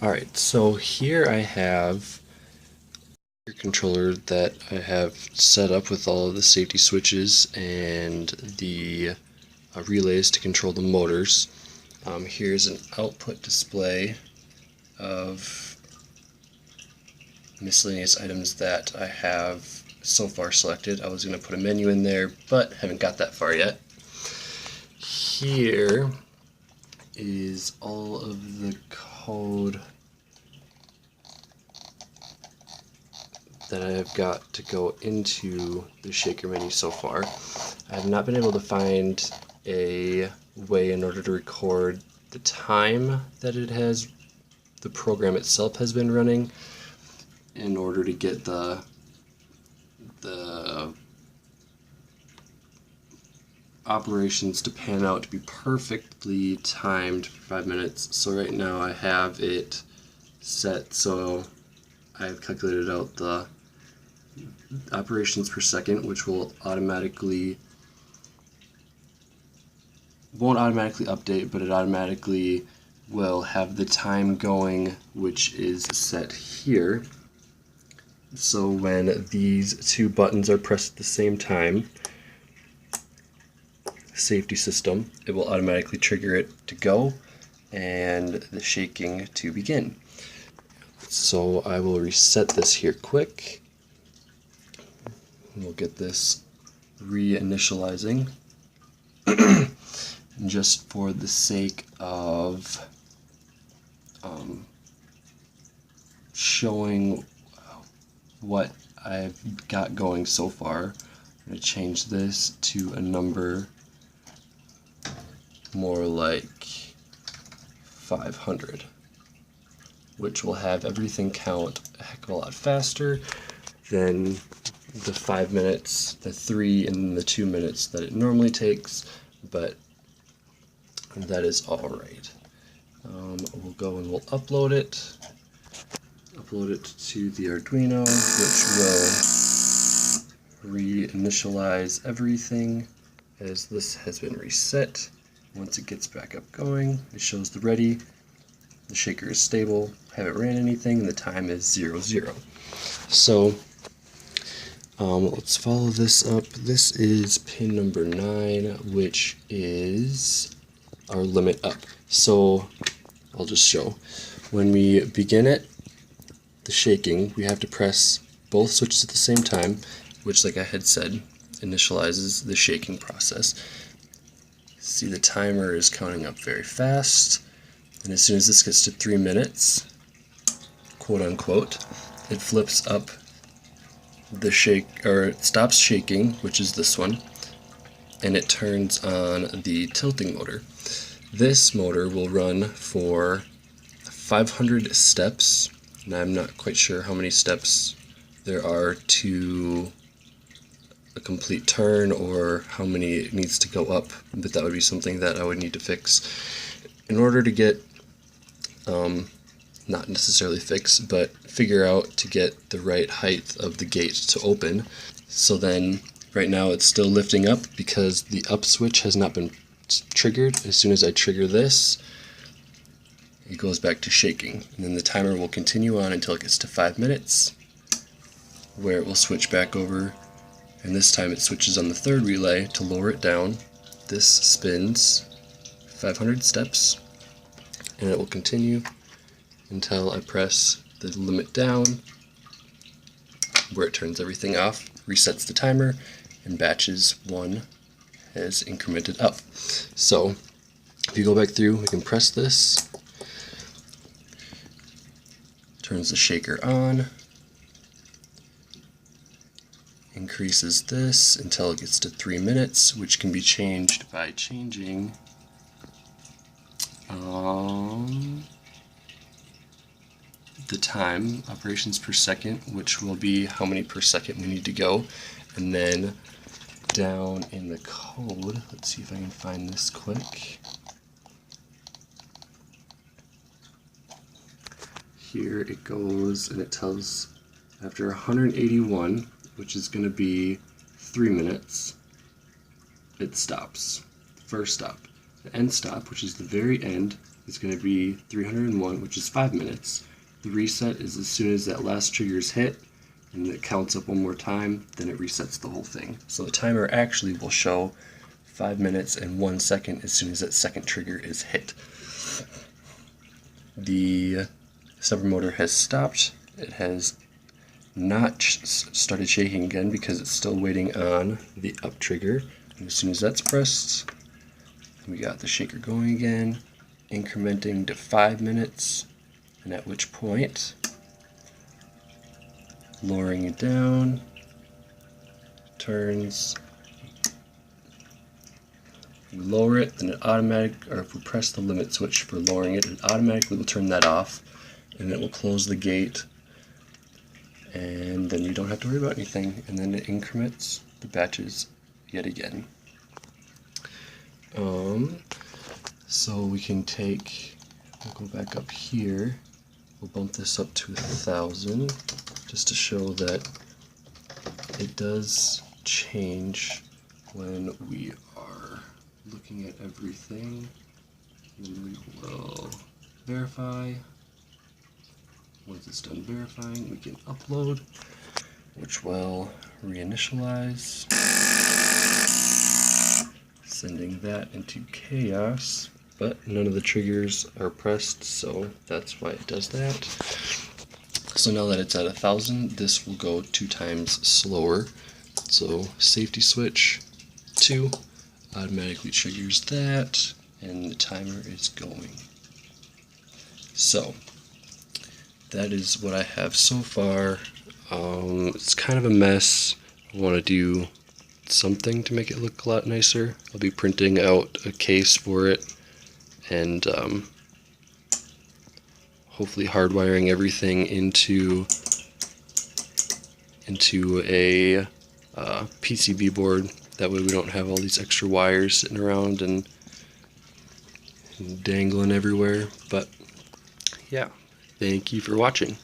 Alright, so here I have a controller that I have set up with all of the safety switches and the relays to control the motors. Here's an output display of miscellaneous items that I have so far selected. I was going to put a menu in there, but haven't got that far yet. Here is all of the code that I have got to go into the shaker menu so far. I have not been able to find a way in order to record the time that the program itself has been running in order to get the operations to pan out to be perfectly timed for 5 minutes. So right now I have it set so I've calculated out the operations per second, which won't automatically update, but it automatically will have the time going, which is set here. So when these two buttons are pressed at the same time, safety system, it will automatically trigger it to go and the shaking to begin. So I will reset this here quick. We'll get this reinitializing. Just for the sake of showing what I've got going so far, I'm going to change this to a number more like 500, which will have everything count a heck of a lot faster than the 5 minutes, the 3 and the 2 minutes that it normally takes, but that is alright. We'll go and we'll upload it to the Arduino, which will reinitialize everything as this has been reset. Once it gets back up going, it shows the ready, the shaker is stable, haven't ran anything, and the time is 00. So let's follow this up. This is pin number 9, which is our limit up. So I'll just show. When we begin it, the shaking, we have to press both switches at the same time, which, like I had said, initializes the shaking process. See, the timer is counting up very fast, and as soon as this gets to 3 minutes, quote unquote, it flips up the shake, or it stops shaking, which is this one, and it turns on the tilting motor. This motor will run for 500 steps, and I'm not quite sure how many steps there are to a complete turn or how many it needs to go up, but that would be something that I would need to fix in order to get, not necessarily fix, but figure out to get the right height of the gate to open. So then right now it's still lifting up because the up switch has not been triggered. As soon as I trigger this, it goes back to shaking, and then the timer will continue on until it gets to 5 minutes, where it will switch back over, and this time it switches on the third relay to lower it down. This spins 500 steps, and it will continue until I press the limit down, where it turns everything off, resets the timer, and batches 1 has incremented up. So if you go back through, we can press this, turns the shaker on, increases this until it gets to 3 minutes, which can be changed by changing the time, operations per second, which will be how many per second we need to go, and then down in the code, let's see if I can find this quick. Here it goes, and it tells after 181, which is going to be 3 minutes, it stops. The first stop. The end stop, which is the very end, is going to be 301, which is 5 minutes. The reset is as soon as that last trigger is hit, and it counts up one more time, then it resets the whole thing. So the timer actually will show 5 minutes and 1 second as soon as that second trigger is hit. The stepper motor has stopped. It has not started shaking again because it's still waiting on the up trigger. And as soon as that's pressed, we got the shaker going again, incrementing to 5 minutes, and at which point, lowering it down, turns, we lower it, then it or if we press the limit switch for lowering it, it automatically will turn that off, and it will close the gate, and then you don't have to worry about anything, and then it increments the batches yet again. So we can we'll go back up here, we'll bump this up to 1,000, just to show that it does change when we are looking at everything. And we will verify. Once it's done verifying, we can upload, which will reinitialize, sending that into chaos, but none of the triggers are pressed, so that's why it does that. So now that it's at 1,000, this will go 2 times slower. So safety switch 2 automatically triggers that, and the timer is going. So that is what I have so far. It's kind of a mess. I want to do something to make it look a lot nicer. I'll be printing out a case for it, and hopefully hardwiring everything into a PCB board. That way we don't have all these extra wires sitting around and dangling everywhere. But yeah, thank you for watching.